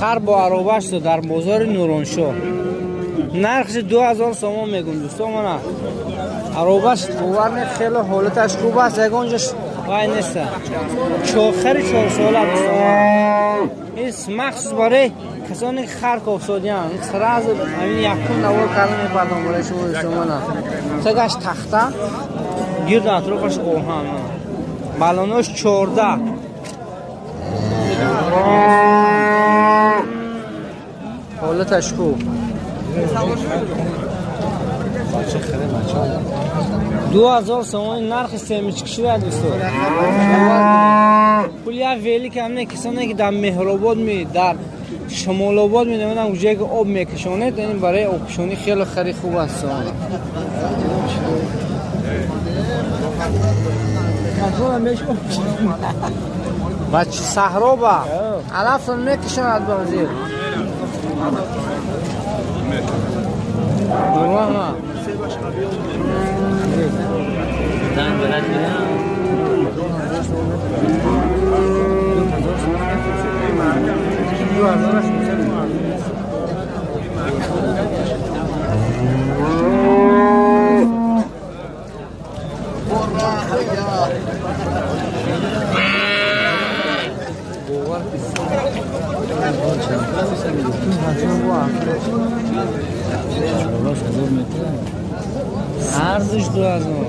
خر با عروبش در بازار نورانشاه نرخش 2000 سوم میگم دوستان. من عروبش باور خیلی حالتش خوب است، یگانجاش وای نیست. چاخر 4 ساله دوستان، این مخصوص برای کسانی که خر کافسادیان سر از همین یکم نوار کردن میپردم برای شما دوستان. تگش تخته گرد اطرافش آهن، بالاناش 14. حالتش خوب. 2000 سوم نرخ سیمچ کشیده دوستان. پول یک ویلی که همه کسانی که در مهرآباد می در شمال آباد می نمیدن اونجایی که آب میکشونه، این برای آب کشونی خیلی خری خوب است. بچه صحرا با علفتان میکشند به زیر نورمه زنگ بلد ارزش 2000.